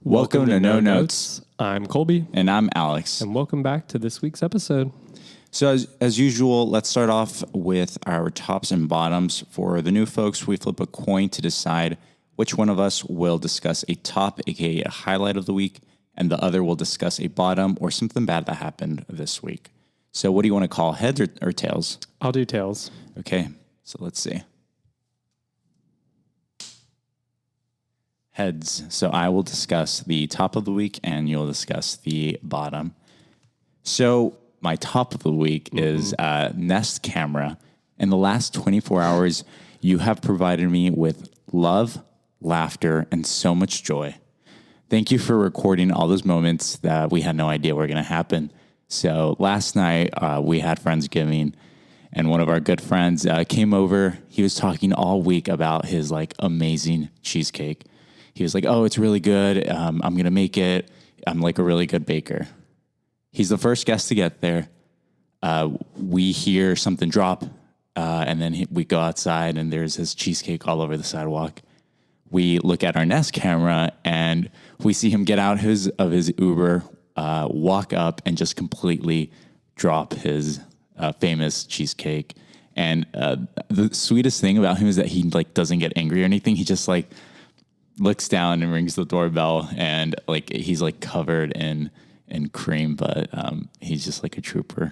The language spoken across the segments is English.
Welcome to No Notes. I'm Colby. And I'm Alex. And welcome back to this week's episode. So as usual, let's start off with our tops and bottoms. For the new folks, we flip a coin to decide which one of us will discuss a top, aka a highlight of the week, and the other will discuss a bottom or something bad that happened this week. So what do you want to call, heads or tails? I'll do tails. Okay, so let's see. Heads. So I will discuss the top of the week and you'll discuss the bottom. So my top of the week is Nest camera. In the last 24 hours, you have provided me with love, laughter, and so much joy. Thank you for recording all those moments that we had no idea were going to happen. So last night we had Friendsgiving, and one of our good friends came over. He was talking all week about his amazing cheesecake. He was like, "Oh, it's really good. I'm going to make it. I'm like a really good baker." He's the first guest to get there. We hear something drop, and then we go outside, and there's his cheesecake all over the sidewalk. We look at our Nest camera, and we see him get out of his Uber, walk up, and just completely drop his famous cheesecake. And the sweetest thing about him is that he doesn't get angry or anything. He just looks down and rings the doorbell, and he's covered in cream, but he's just like a trooper.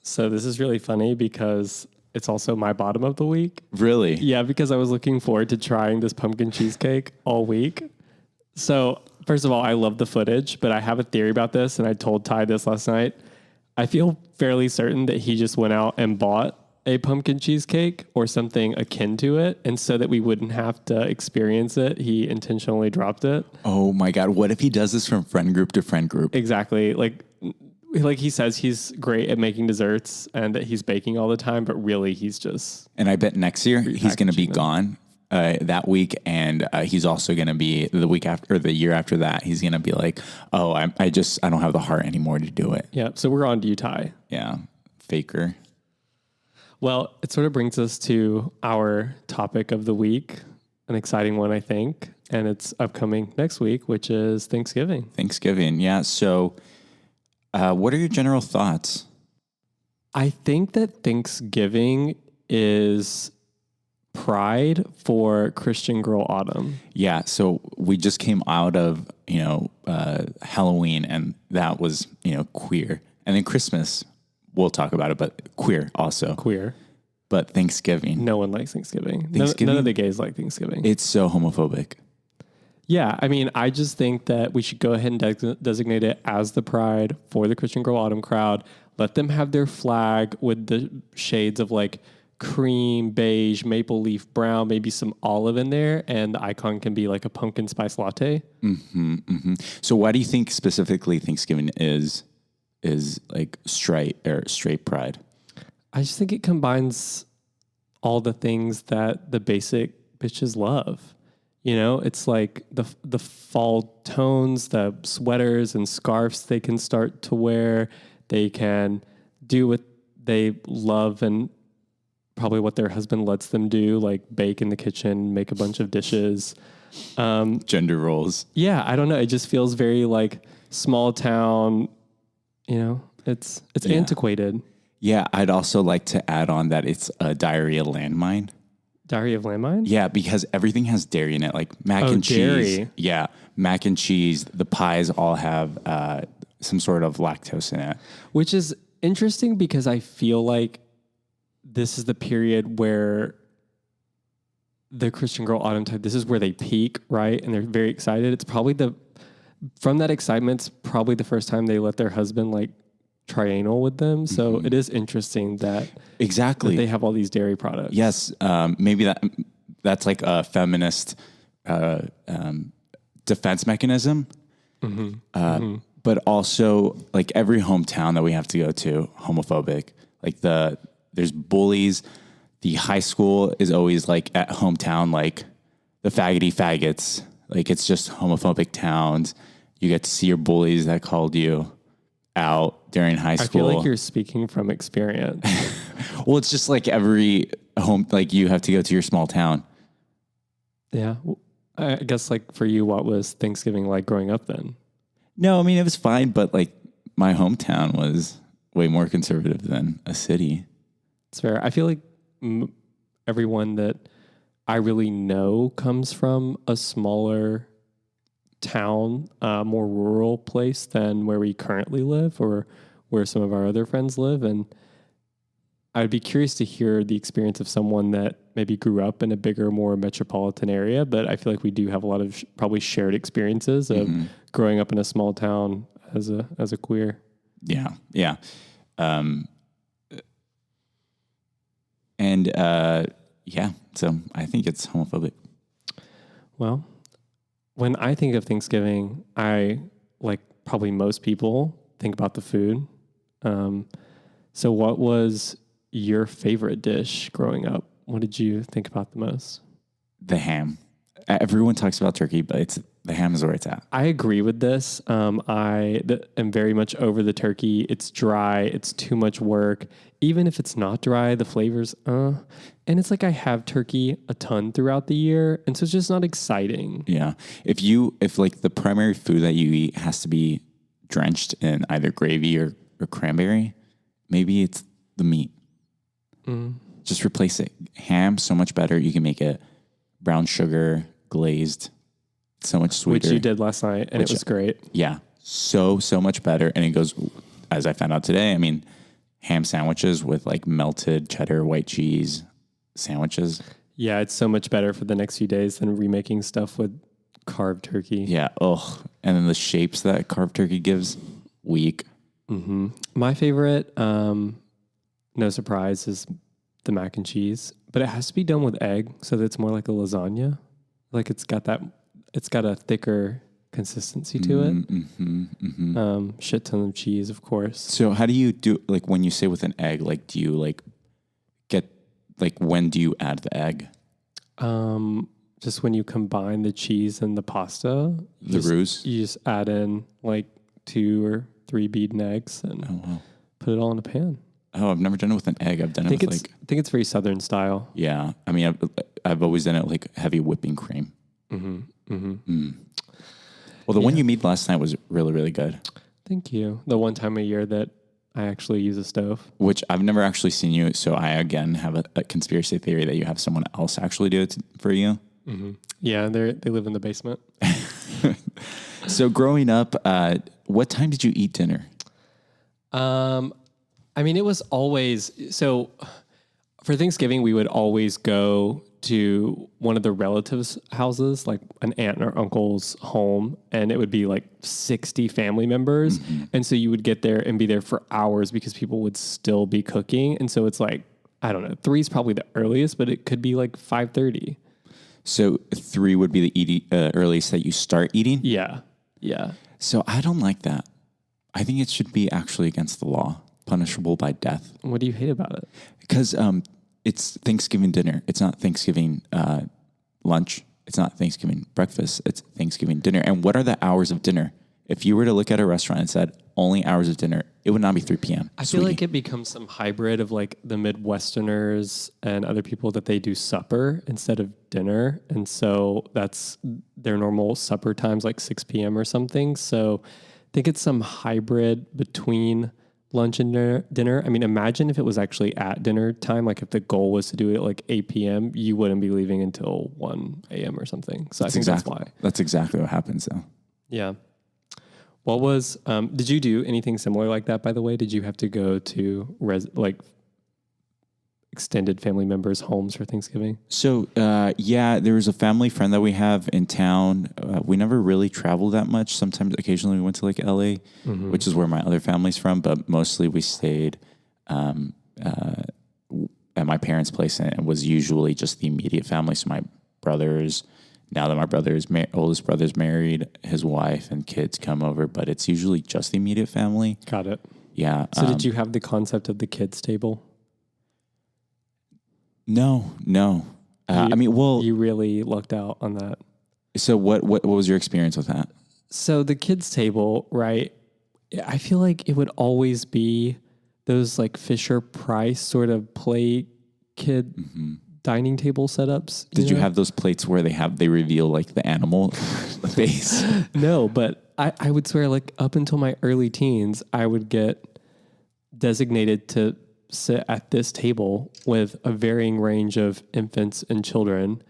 So this is really funny because it's also my bottom of the week. Really? Yeah, because I was looking forward to trying this pumpkin cheesecake all week. So first of all, I love the footage, but I have a theory about this, and I told Ty this last night. I feel fairly certain that he just went out and bought a pumpkin cheesecake or something akin to it, and so that we wouldn't have to experience it, he intentionally dropped it. Oh my God. What if he does this from friend group to friend group? Exactly. Like he says he's great at making desserts and that he's baking all the time, but really he's just... And I bet next year he's going to be gone that week, and he's also going to be the week after, or the year after that, he's going to be like, "Oh, I don't have the heart anymore to do it." Yeah. So we're on to you, Ty. Yeah. Faker. Well, it sort of brings us to our topic of the week, an exciting one, I think, and it's upcoming next week, which is Thanksgiving. Thanksgiving, yeah. So what are your general thoughts? I think that Thanksgiving is pride for Christian Girl Autumn. Yeah, so we just came out of, Halloween, and that was, queer. And then Christmas, we'll talk about it, but queer also. Queer. But Thanksgiving. No one likes Thanksgiving. None of the gays like Thanksgiving. It's so homophobic. Yeah, I mean, I just think that we should go ahead and designate it as the pride for the Christian Girl Autumn crowd. Let them have their flag with the shades of cream, beige, maple leaf brown, maybe some olive in there, and the icon can be like a pumpkin spice latte. Mm-hmm, mm-hmm. So why do you think specifically Thanksgiving is straight pride? I just think it combines all the things that the basic bitches love. It's like the fall tones, the sweaters and scarves they can start to wear. They can do what they love and probably what their husband lets them do, like bake in the kitchen, make a bunch of dishes. Gender roles. Yeah, I don't know. It just feels very small town. It's antiquated. Yeah, I'd also like to add on that it's a diarrhea landmine. Diarrhea of landmine? Yeah, because everything has dairy in it, like mac and cheese. Dairy. Yeah, mac and cheese. The pies all have some sort of lactose in it. Which is interesting because I feel like this is the period where the Christian Girl Autumn type, this is where they peak, right? And they're very excited. It's probably from that excitement's probably the first time they let their husband try anal with them. So it is interesting that exactly that they have all these dairy products. Yes, maybe that's like a feminist defense mechanism. But also every hometown that we have to go to, homophobic. There's bullies. The high school is always at hometown, the faggots. It's just homophobic towns. You get to see your bullies that called you out during high school. I feel like you're speaking from experience. Well, it's just every home, you have to go to your small town. Yeah. I guess like for you, what was Thanksgiving like growing up then? No, I mean, it was fine, but like my hometown was way more conservative than a city. It's fair. I feel like everyone that I really know comes from a smaller town, more rural place than where we currently live or where some of our other friends live. And I'd be curious to hear the experience of someone that maybe grew up in a bigger, more metropolitan area. But I feel like we do have a lot of probably shared experiences of growing up in a small town as a queer. Yeah, yeah. Yeah, so I think it's homophobic. Well, when I think of Thanksgiving, I, like probably most people, think about the food. So what was your favorite dish growing up? What did you think about the most? The ham. Everyone talks about turkey, but the ham is where it's at. I agree with this. I am very much over the turkey. It's dry. It's too much work. Even if it's not dry, the flavors, and it's like I have turkey a ton throughout the year, and so it's just not exciting. Yeah. If like the primary food that you eat has to be drenched in either gravy or cranberry, maybe it's the meat. Just replace it. Ham, so much better. You can make it brown sugar glazed, so much sweeter. Which you did last night, and it was great. Yeah, so much better. And it goes, as I found out today, I mean, ham sandwiches with like melted cheddar, white cheese sandwiches. Yeah, it's so much better for the next few days than remaking stuff with carved turkey. Yeah, and then the shapes that carved turkey gives, weak. Mm-hmm. My favorite, no surprise, is the mac and cheese, but it has to be done with egg so that it's more like a lasagna. Like it's got a thicker consistency to it. Shit ton of cheese, of course. So how do you do, like when you say with an egg, like do you like get, like when do you add the egg? Just when you combine the cheese and the pasta. The roux? You just add in like 2 or 3 beaten eggs and put it all in a pan. Oh, I've never done it with an egg. I've done it with like... I think it's very Southern style. Yeah. I mean, I've always done it like heavy whipping cream. Well, the one you made last night was really, really good. Thank you. The one time a year that I actually use a stove. Which I've never actually seen you. So I, again, have a conspiracy theory that you have someone else actually do it for you. Yeah, they live in the basement. So growing up, what time did you eat dinner? I mean, it was always, so for Thanksgiving, we would always go to one of the relatives' houses, like an aunt or uncle's home, and it would be like 60 family members. And so you would get there and be there for hours because people would still be cooking. And so it's like, I don't know, 3 is probably the earliest, but it could be like 5:30. So 3 would be the earliest that you start eating? Yeah. Yeah. So I don't like that. I think it should be actually against the law, punishable by death. What do you hate about it? Because it's Thanksgiving dinner. It's not Thanksgiving lunch. It's not Thanksgiving breakfast. It's Thanksgiving dinner. And what are the hours of dinner? If you were to look at a restaurant and said only hours of dinner, it would not be 3 p.m. I feel like it becomes some hybrid of like the Midwesterners and other people that they do supper instead of dinner. And so that's their normal supper times, like 6 p.m. or something. So I think it's some hybrid between lunch and dinner. I mean, imagine if it was actually at dinner time, like if the goal was to do it at like 8 p.m., you wouldn't be leaving until 1 a.m. or something. So I think that's why. That's exactly what happens though. Yeah. What was, did you do anything similar like that, by the way? Did you have to go to extended family members' homes for Thanksgiving? So, yeah, there was a family friend that we have in town. We never really traveled that much. Sometimes, occasionally, we went to like LA, which is where my other family's from, but mostly we stayed at my parents' place, and it was usually just the immediate family. So my brothers, now that my oldest brother's married, his wife and kids come over, but it's usually just the immediate family. Got it. Yeah. So did you have the concept of the kids' table? No. You really lucked out on that. So what was your experience with that? So the kids' table, right? I feel like it would always be those like Fisher Price sort of play kid dining table setups. Did you have those plates where they reveal like the animal face? No, but I would swear like up until my early teens, I would get designated to sit at this table with a varying range of infants and children.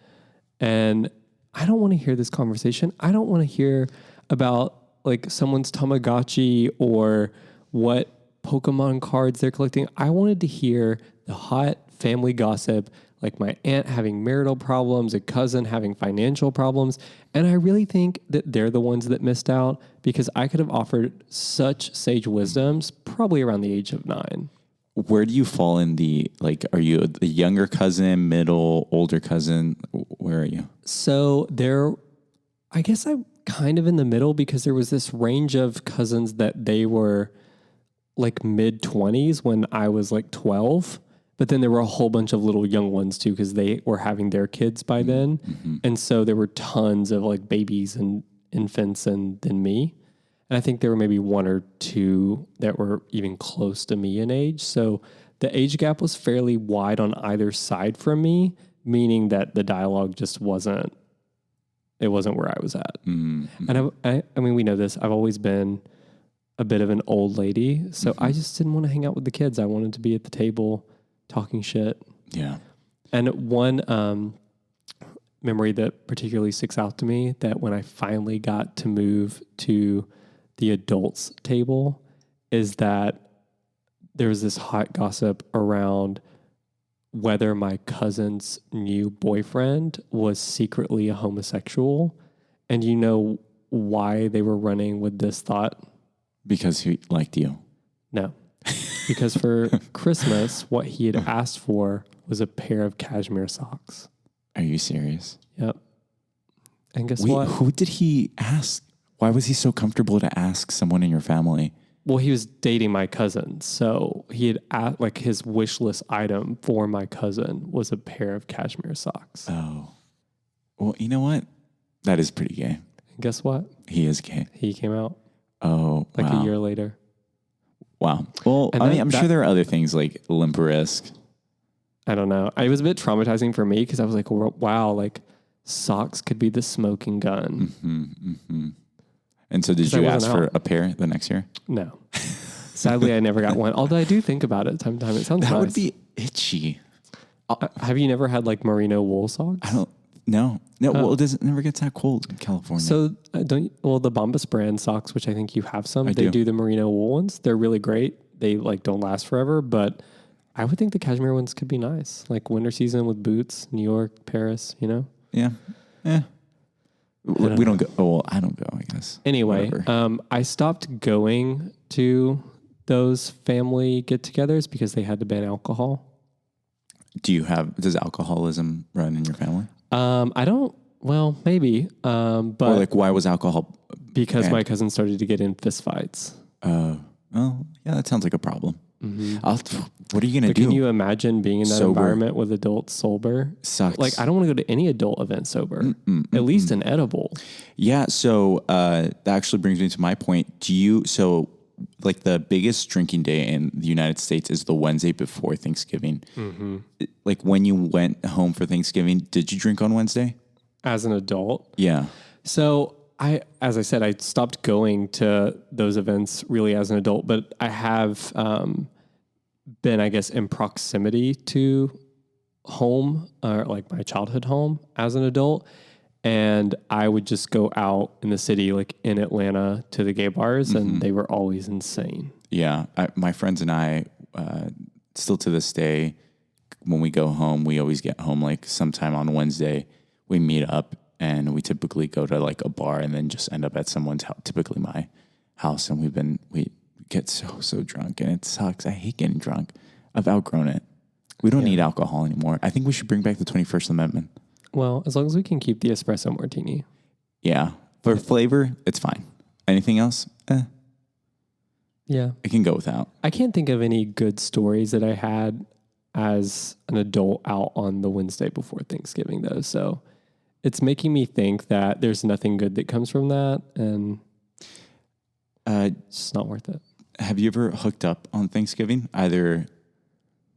And I don't want to hear this conversation. I don't want to hear about like someone's Tamagotchi or what Pokemon cards they're collecting. I wanted to hear the hot family gossip, like my aunt having marital problems, a cousin having financial problems. And I really think that they're the ones that missed out because I could have offered such sage wisdoms probably around the age of 9. Where do you fall in like, are you the younger cousin, middle, older cousin? Where are you? So I guess I'm kind of in the middle because there was this range of cousins that they were like mid 20s when I was like 12. But then there were a whole bunch of little young ones too, because they were having their kids by then. Mm-hmm. And so there were tons of like babies and infants and then me. And I think there were maybe 1 or 2 that were even close to me in age. So the age gap was fairly wide on either side from me, meaning that the dialogue just wasn't where I was at. Mm-hmm. And I mean, we know this. I've always been a bit of an old lady. So I just didn't want to hang out with the kids. I wanted to be at the table talking shit. Yeah. And one memory that particularly sticks out to me, that when I finally got to move to the adults table, is that there was this hot gossip around whether my cousin's new boyfriend was secretly a homosexual. And you know why they were running with this thought? Because he liked you. No. Because for Christmas, what he had asked for was a pair of cashmere socks. Are you serious? Yep. And guess what? Who did he ask? Why was he so comfortable to ask someone in your family? Well, he was dating my cousin. So he had asked, like his wish list item for my cousin was a pair of cashmere socks. Oh. Well, you know what? That is pretty gay. And guess what? He is gay. He came out. Oh, like a year later. Wow. Well, and I'm sure there are other things like limp wrist. I don't know. It was a bit traumatizing for me because I was like, wow, like socks could be the smoking gun. Mm-hmm, mm-hmm. And so did you ask for a pair the next year? No. Sadly, I never got one. Although I do think about it time to time. It sounds nice. That would be itchy. Have you never had like merino wool socks? I don't. No. Well, it never gets that cold in California. So the Bombas brand socks, which I think you have some, they do the merino wool ones. They're really great. They like don't last forever, but I would think the cashmere ones could be nice. Like winter season with boots, New York, Paris, you know? Yeah. We don't go. Oh, well, I don't go, I guess. Anyway, I stopped going to those family get-togethers because they had to ban alcohol. Does alcoholism run in your family? I don't, well, maybe. But or like, why was alcohol? Because my cousin started to get in fist fights. Well, yeah, that sounds like a problem. Mm-hmm. What are you going to do? Can you imagine being in that environment with adults sober? Sucks. Like, I don't want to go to any adult event sober. At least an edible. Yeah, so that actually brings me to my point. Like the biggest drinking day in the United States is the Wednesday before Thanksgiving. Mm-hmm. Like when you went home for Thanksgiving, did you drink on Wednesday? As an adult? Yeah. So as I said, I stopped going to those events really as an adult, but I have been, I guess, in proximity to home, or like my childhood home as an adult. And I would just go out in the city, like in Atlanta, to the gay bars, and they were always insane. Yeah. My friends and I, still to this day, when we go home, we always get home like sometime on Wednesday. We meet up and we typically go to like a bar and then just end up at someone's house, typically my house. And we get so drunk and it sucks. I hate getting drunk. I've outgrown it. We don't need alcohol anymore. I think we should bring back the 21st Amendment. Well, as long as we can keep the espresso martini. Yeah. For flavor, it's fine. Anything else? Yeah. It can go without. I can't think of any good stories that I had as an adult out on the Wednesday before Thanksgiving, though. So it's making me think that there's nothing good that comes from that. And it's just not worth it. Have you ever hooked up on Thanksgiving, either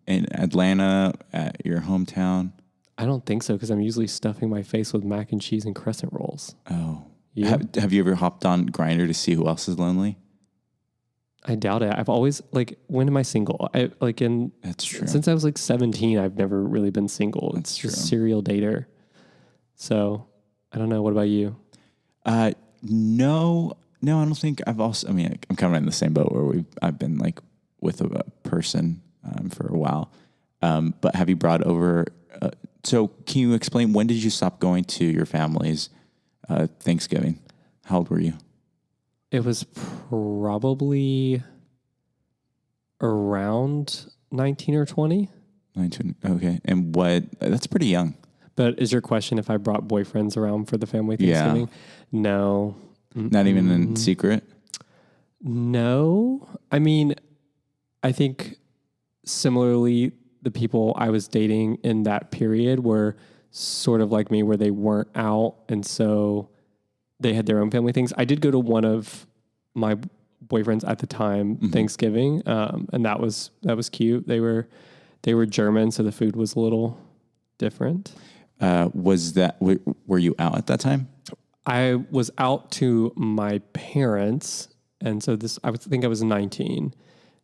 in Atlanta, at your hometown? I don't think so because I'm usually stuffing my face with mac and cheese and crescent rolls. Oh. You? Have you ever hopped on Grindr to see who else is lonely? I doubt it. I've always when am I single? That's true. Since I was like 17, I've never really been single. That's It's true. just serial dater. So I don't know. What about you? No, I don't think I've also, I mean, I'm kind of in the same boat where I've been like with a person for a while. But have you brought over, so can you explain, when did you stop going to your family's Thanksgiving? How old were you? It was probably around 19 or 20. 19. Okay. And that's pretty young. But is your question if I brought boyfriends around for the family Thanksgiving? Yeah. No. Not even in secret? No. I mean, I think similarly, the people I was dating in that period were sort of like me, where they weren't out. And so they had their own family things. I did go to one of my boyfriends at the time, Thanksgiving. And that was cute. They were German, so the food was a little different. Were you out at that time? I was out to my parents. And so I think I was 19,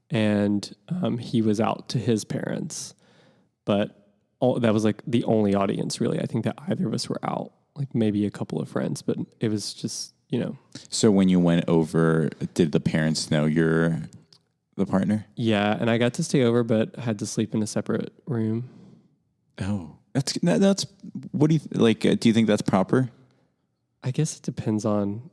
and he was out to his parents, but that was like the only audience really. I think that either of us were out, like maybe a couple of friends, but it was just, So when you went over, did the parents know you're the partner? Yeah. And I got to stay over, but had to sleep in a separate room. Oh, that's, what do you, do you think that's proper? I guess it depends on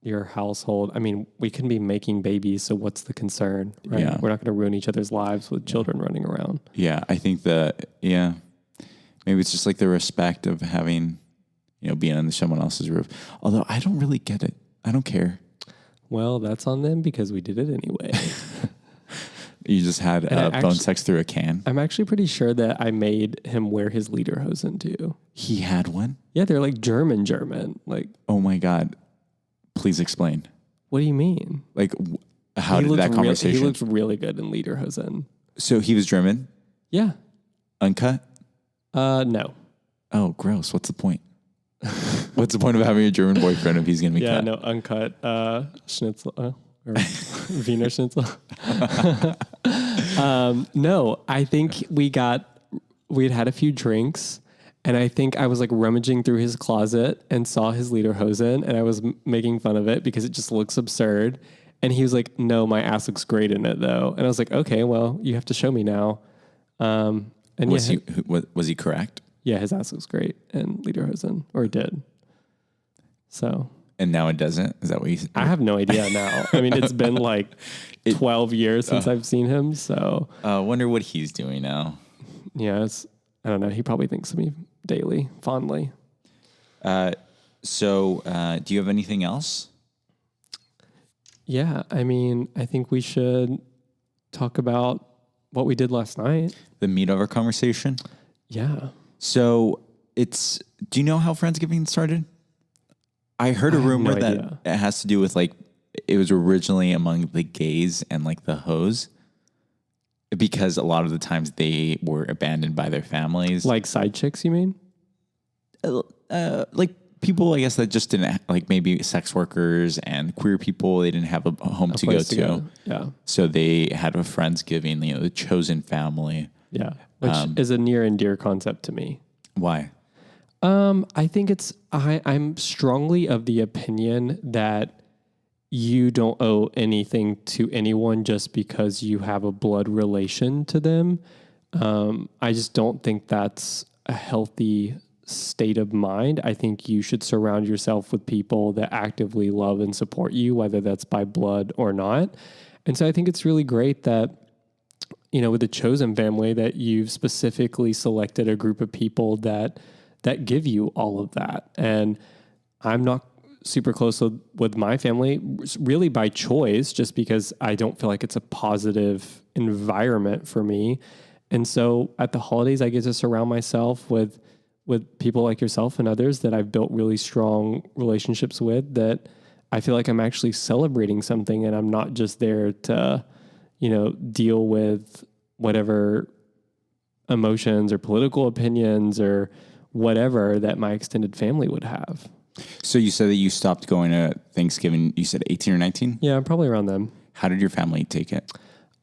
your household. I mean, we can be making babies, so what's the concern, right? Yeah. We're not going to ruin each other's lives with children running around. Yeah, I think maybe it's just like the respect of having, being on someone else's roof. Although I don't really get it. I don't care. Well, that's on them because we did it anyway. You just had bone sex through a can? I'm actually pretty sure that I made him wear his Lederhosen too. He had one? Yeah, they're like German. Like, oh my God. Please explain. What do you mean? Like, how did that conversation? He looked really good in Lederhosen. So he was German? Yeah. Uncut? No. Oh, gross. What's the point? What's the point of having a German boyfriend if he's going to be cut? Yeah, no, uncut schnitzel or Wiener schnitzel. No, I think we had a few drinks, and I think I was like rummaging through his closet and saw his Lederhosen, and I was making fun of it because it just looks absurd. And he was like, "No, my ass looks great in it, though." And I was like, "Okay, well, you have to show me now." And was he correct? Yeah, his ass looks great in Lederhosen, or it did. So. And now it doesn't? Is that what you said? I have no idea now. I mean, it's been like 12 years since I've seen him. So I wonder what he's doing now. Yeah, I don't know. He probably thinks of me daily, fondly. So do you have anything else? Yeah, I mean, I think we should talk about what we did last night. The meat over conversation? Yeah. So do you know how Friendsgiving started? I heard a rumor that it has to do with it was originally among the gays and the hoes, because a lot of the times they were abandoned by their families. Like side chicks, you mean? People, I guess, that just didn't, maybe sex workers and queer people, they didn't have a home to go to. Yeah. So they had a Friendsgiving, the chosen family. Yeah. Which is a near and dear concept to me. Why? I think I'm strongly of the opinion that you don't owe anything to anyone just because you have a blood relation to them. I just don't think that's a healthy state of mind. I think you should surround yourself with people that actively love and support you, whether that's by blood or not. And so I think it's really great that, with the chosen family, that you've specifically selected a group of people that give you all of that. And I'm not super close with my family really by choice, just because I don't feel like it's a positive environment for me. And so at the holidays, I get to surround myself with people like yourself and others that I've built really strong relationships with, that I feel like I'm actually celebrating something, and I'm not just there to, deal with whatever emotions or political opinions or whatever that my extended family would have. So you said that you stopped going to Thanksgiving, you said 18 or 19? Yeah, probably around them. How did your family take it?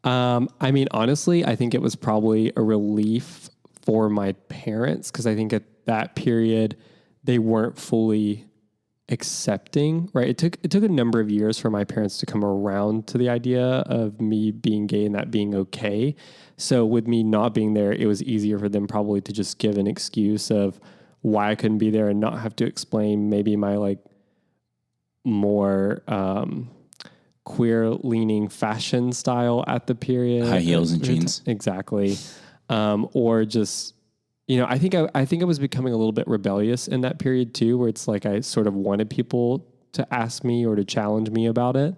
I mean, honestly, I think it was probably a relief for my parents because I think at that period they weren't fully accepting, right? It took a number of years for my parents to come around to the idea of me being gay and that being okay. So with me not being there, it was easier for them probably to just give an excuse of why I couldn't be there and not have to explain maybe my like more queer leaning fashion style at the period. High heels and jeans. Exactly. Or just, I think I was becoming a little bit rebellious in that period too, where it's like I sort of wanted people to ask me or to challenge me about it.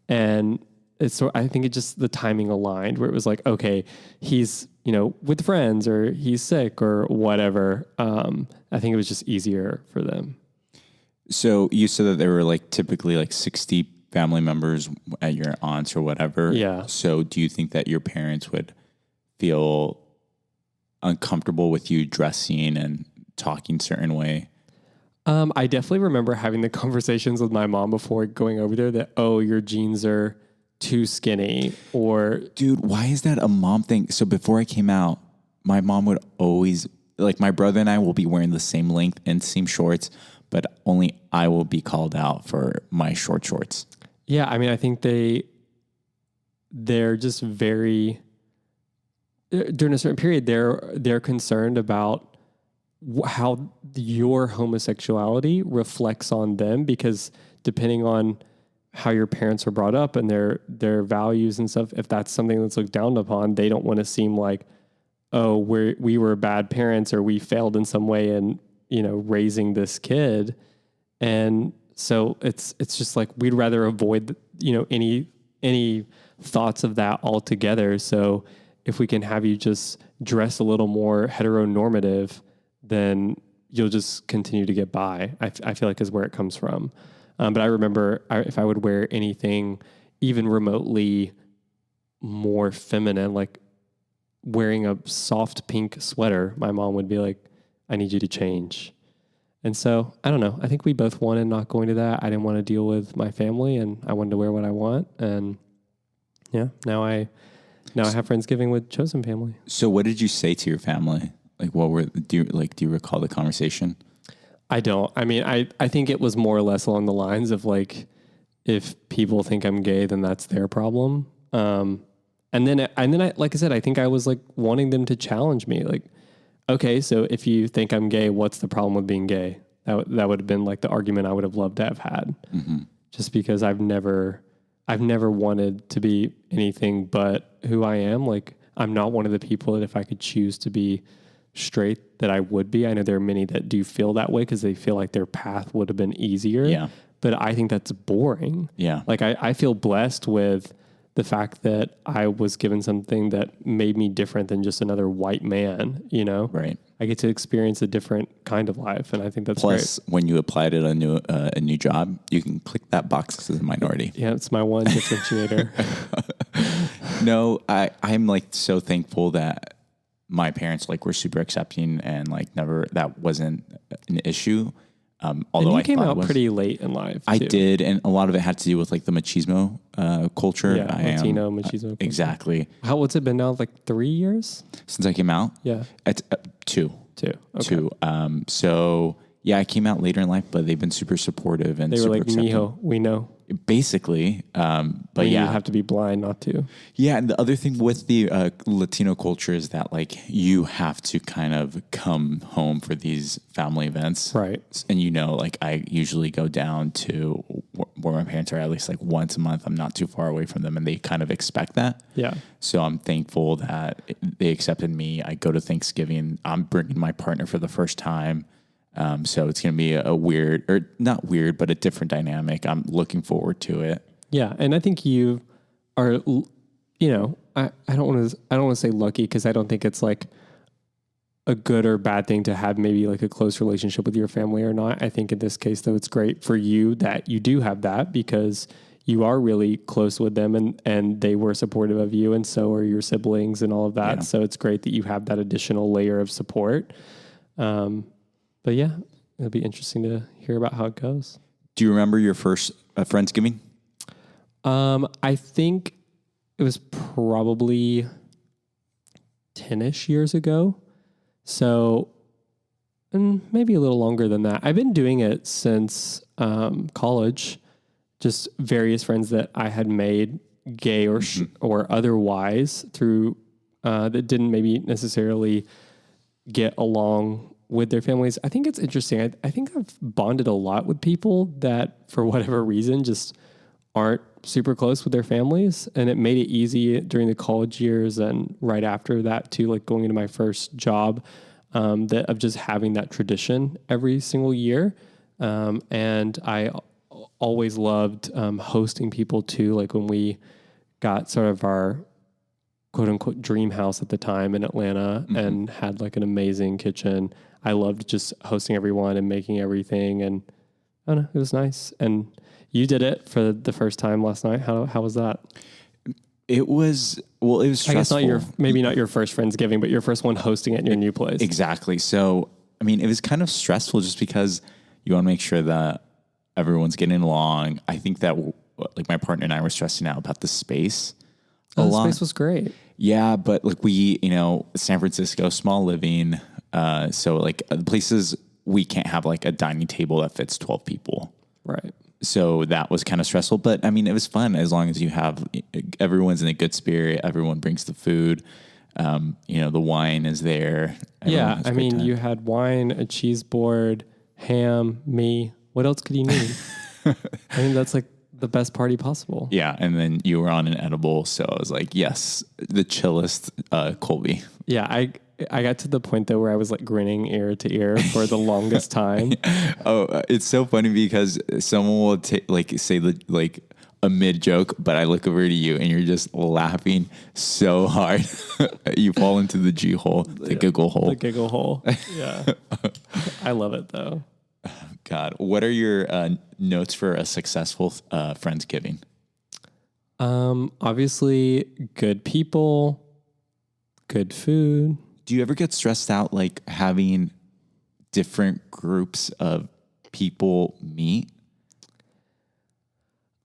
And I think it just the timing aligned where it was like, okay, he's, with friends or he's sick or whatever. I think it was just easier for them. So you said that there were like typically like 60 family members at your aunts or whatever. Yeah. So do you think that your parents would feel uncomfortable with you dressing and talking a certain way? I definitely remember having the conversations with my mom before going over there that, oh, your jeans are too skinny or... Dude, why is that a mom thing? So before I came out, my mom would always, like my brother and I will be wearing the same length and same shorts, but only I will be called out for my short shorts. Yeah, I mean, I think they're just very... During a certain period, they're concerned about how your homosexuality reflects on them because depending on how your parents are brought up and their values and stuff, if that's something that's looked down upon, they don't want to seem like, oh, we were bad parents or we failed in some way in raising this kid. And so it's just like we'd rather avoid any thoughts of that altogether. So if we can have you just dress a little more heteronormative, then you'll just continue to get by, I feel like is where it comes from. But I remember if I would wear anything even remotely more feminine, like wearing a soft pink sweater, my mom would be like, I need you to change. And so, I don't know. I think we both wanted not going to that. I didn't want to deal with my family and I wanted to wear what I want. And yeah, now I have Friendsgiving with chosen family. So what did you say to your family? Like, do you recall the conversation? I don't. I mean, I think it was more or less along the lines of like, if people think I'm gay, then that's their problem. And then I, like I said, I think I was like wanting them to challenge me. Like, okay, so if you think I'm gay, what's the problem with being gay? That would have been like the argument I would have loved to have had. Mm-hmm. Just because I've never wanted to be anything but who I am. Like, I'm not one of the people that if I could choose to be straight that I would be. I know there are many that do feel that way because they feel like their path would have been easier. Yeah. But I think that's boring. Yeah. Like I feel blessed with the fact that I was given something that made me different than just another white man, Right. I get to experience a different kind of life. And I think that's Plus, great. when you apply to a new job, you can click that box as a minority. Yeah, it's my one differentiator. No, I'm like so thankful that my parents like were super accepting and like never, that wasn't an issue. Although and you I came thought out pretty late in life. I too. did. And a lot of it had to do with like the machismo culture. Yeah, Latino machismo culture. Exactly. What's it been now? Like 3 years? Since I came out? Yeah. It's 2. 2. Okay. 2. So yeah, I came out later in life, but they've been super supportive and they were super like, accepting. Mijo, we know. Basically, but You have to be blind not to. Yeah, and the other thing with the Latino culture is that like you have to kind of come home for these family events, Right? And like I usually go down to where my parents are at least like once a month. I'm not too far away from them, and they kind of expect that. Yeah. So I'm thankful that they accepted me. I go to Thanksgiving. I'm bringing my partner for the first time. So it's going to be a weird, or not weird, but a different dynamic. I'm looking forward to it. Yeah. And I think you are, I don't want to say lucky because I don't think it's like a good or bad thing to have maybe like a close relationship with your family or not. I think in this case, though, it's great for you that you do have that because you are really close with them and they were supportive of you, and so are your siblings and all of that. Yeah. So it's great that you have that additional layer of support. But yeah, it'll be interesting to hear about how it goes. Do you remember your first Friendsgiving? I think it was probably 10-ish years ago. So maybe a little longer than that. I've been doing it since college. Just various friends that I had made, gay or or otherwise, through that didn't maybe necessarily get along with their families. I think it's interesting. I think I've bonded a lot with people that, for whatever reason, just aren't super close with their families, and it made it easy during the college years and right after that too, like going into my first job, that of just having that tradition every single year. And I always loved hosting people too. Like when we got sort of our quote unquote dream house at the time in Atlanta and had like an amazing kitchen, I loved just hosting everyone and making everything. And I don't know, it was nice. And you did it for the first time last night. How was that? It was stressful. I guess maybe not your first Friendsgiving, but your first one hosting it in your new place. Exactly. So, I mean, it was kind of stressful just because you want to make sure that everyone's getting along. I think that like my partner and I were stressing out about the space a lot. The space was great. Yeah, but like we, San Francisco, small living. So like the places we can't have like a dining table that fits 12 people. Right. So that was kind of stressful, but I mean, it was fun as long as you have everyone's in a good spirit. Everyone brings the food. The wine is there. Yeah. I mean, you had wine, a cheese board, ham, me. What else could you need? I mean, that's like the best party possible. Yeah. And then you were on an edible. So I was like, yes, the chillest Colby. Yeah. I got to the point though where I was like grinning ear to ear for the longest time. Oh, it's so funny because someone will say a mid joke, but I look over to you and you're just laughing so hard. You fall into the G hole, the giggle hole. The giggle hole. Yeah. I love it though. God, what are your notes for a successful Friendsgiving? Obviously good people, good food. Do you ever get stressed out like having different groups of people meet?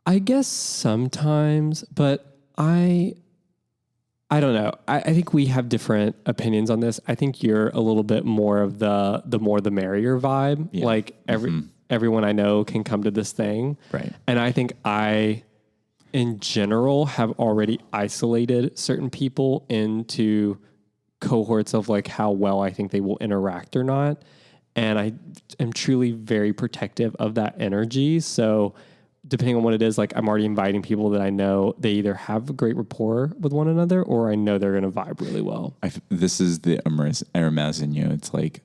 I guess sometimes, but I don't know. I think we have different opinions on this. I think you're a little bit more of the more the merrier vibe. Yeah. Like everyone I know can come to this thing. Right. And I think I, in general, have already isolated certain people into cohorts of like how well I think they will interact or not. And I am truly very protective of that energy. So depending on what it is, like I'm already inviting people that I know they either have a great rapport with one another or I know they're going to vibe really well. This is the Hermes in you. It's like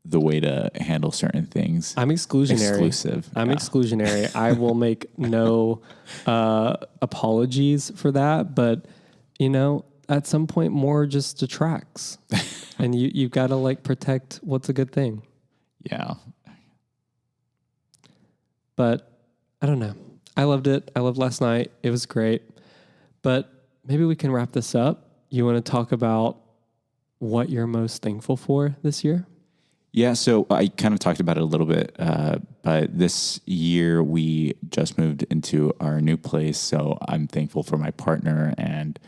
the way to handle certain things. I'm exclusionary. Exclusive. I'm exclusionary. I will make no apologies for that. But, at some point more just detracts. And you've got to like protect what's a good thing. Yeah. But I don't know. I loved it. I loved last night. It was great. But maybe we can wrap this up. You want to talk about what you're most thankful for this year? Yeah, so I kind of talked about it a little bit, but this year we just moved into our new place. So I'm thankful for my partner and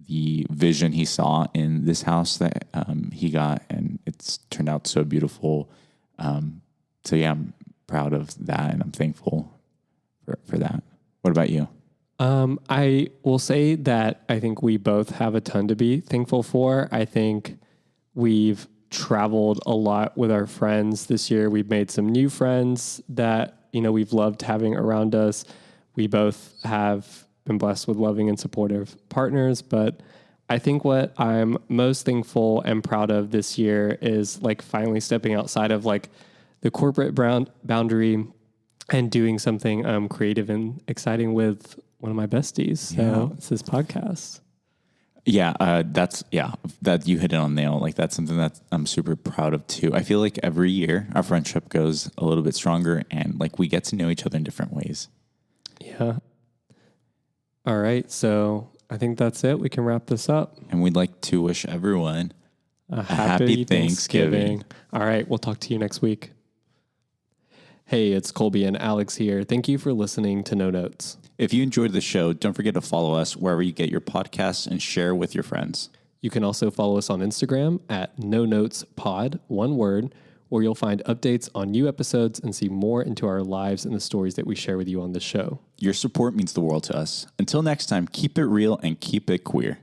the vision he saw in this house that he got, and it's turned out so beautiful. So yeah, I'm proud of that, and I'm thankful for that. What about you? I will say that I think we both have a ton to be thankful for. I think we've traveled a lot with our friends this year. We've made some new friends that, we've loved having around us. We both have been blessed with loving and supportive partners, but I think what I'm most thankful and proud of this year is like finally stepping outside of like the corporate boundary and doing something creative and exciting with one of my besties. So it's this podcast. Yeah, that you hit it on the nail. Like that's something that I'm super proud of too. I feel like every year our friendship goes a little bit stronger and like we get to know each other in different ways. Yeah. All right. So I think that's it. We can wrap this up. And we'd like to wish everyone A happy Thanksgiving. All right. We'll talk to you next week. Hey, it's Colby and Alex here. Thank you for listening to No Notes. If you enjoyed the show, don't forget to follow us wherever you get your podcasts and share with your friends. You can also follow us on Instagram at No Notes Pod, one word, where you'll find updates on new episodes and see more into our lives and the stories that we share with you on the show. Your support means the world to us. Until next time, keep it real and keep it queer.